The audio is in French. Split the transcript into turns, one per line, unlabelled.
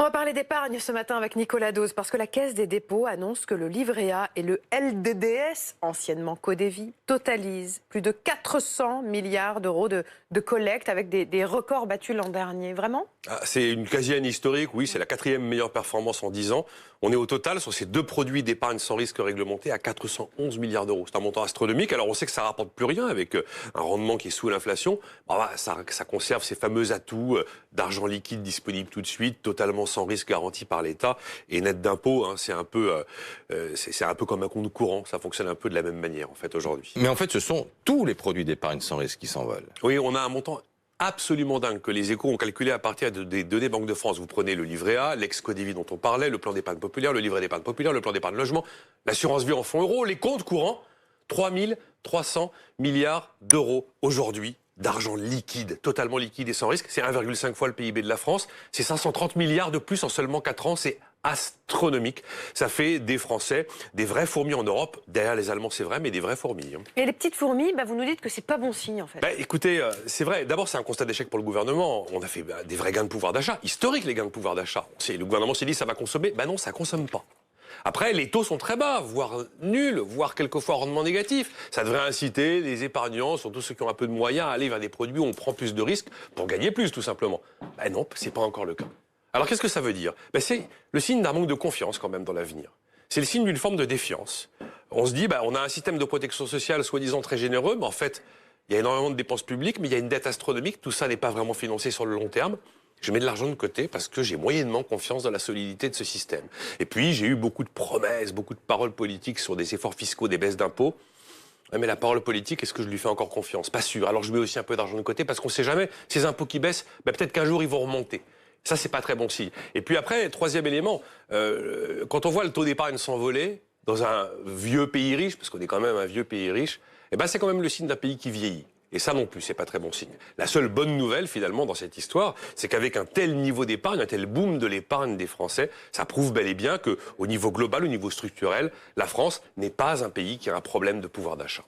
On va parler d'épargne ce matin avec Nicolas Dose parce que la Caisse des dépôts annonce que le livret A et le LDDS, anciennement Codévie, totalisent plus de 400 milliards d'euros de collecte avec des records battus l'an dernier. Vraiment?
C'est une quasi-année historique, oui, c'est la 4e meilleure performance en 10 ans. On est au total sur ces deux produits d'épargne sans risque réglementé à 411 milliards d'euros. C'est un montant astronomique. Alors on sait que ça rapporte plus rien avec un rendement qui est sous l'inflation. Ça conserve ces fameux atouts d'argent liquide disponible tout de suite, totalement sans risque garanti par l'État et net d'impôts. C'est un peu comme un compte courant. Ça fonctionne un peu de la même manière en fait aujourd'hui.
Mais en fait, ce sont tous les produits d'épargne sans risque qui s'envolent.
Oui, on a un montant absolument dingue que les Échos ont calculé à partir des données Banque de France. Vous prenez le livret A, l'ex-Codévie dont on parlait, le plan d'épargne populaire, le livret d'épargne populaire, le plan d'épargne logement, l'assurance vie en fonds euros, les comptes courants, 3 300 milliards d'euros aujourd'hui d'argent liquide, totalement liquide et sans risque. C'est 1,5 fois le PIB de la France. C'est 530 milliards de plus en seulement 4 ans. C'est astronomique. Ça fait des Français des vrais fourmis en Europe. Derrière les Allemands, c'est vrai, mais des vraies fourmis.
Et les petites fourmis, vous nous dites que c'est pas bon signe en fait.
Écoutez, c'est vrai. D'abord, c'est un constat d'échec pour le gouvernement. On a fait des vrais gains de pouvoir d'achat. Historiques, les gains de pouvoir d'achat. Le gouvernement s'est dit, ça va consommer. Non, ça consomme pas. Après, les taux sont très bas, voire nuls, voire quelquefois rendement négatif. Ça devrait inciter les épargnants, surtout ceux qui ont un peu de moyens, à aller vers des produits où on prend plus de risques pour gagner plus, tout simplement. Non, c'est pas encore le cas. Alors qu'est-ce que ça veut dire? C'est le signe d'un manque de confiance quand même dans l'avenir. C'est le signe d'une forme de défiance. On se dit, on a un système de protection sociale soi-disant très généreux, mais en fait, il y a énormément de dépenses publiques, mais il y a une dette astronomique. Tout ça n'est pas vraiment financé sur le long terme. Je mets de l'argent de côté parce que j'ai moyennement confiance dans la solidité de ce système. Et puis, j'ai eu beaucoup de promesses, beaucoup de paroles politiques sur des efforts fiscaux, des baisses d'impôts. Mais la parole politique, est-ce que je lui fais encore confiance? Pas sûr. Alors je mets aussi un peu d'argent de côté parce qu'on ne sait jamais, ces impôts qui baissent, peut-être qu'un jour ils vont remonter. Ça, c'est pas très bon signe. Et puis après, troisième élément, quand on voit le taux d'épargne s'envoler dans un vieux pays riche, parce qu'on est quand même un vieux pays riche, c'est quand même le signe d'un pays qui vieillit. Et ça non plus, c'est pas très bon signe. La seule bonne nouvelle, finalement, dans cette histoire, c'est qu'avec un tel niveau d'épargne, un tel boom de l'épargne des Français, ça prouve bel et bien qu'au niveau global, au niveau structurel, la France n'est pas un pays qui a un problème de pouvoir d'achat.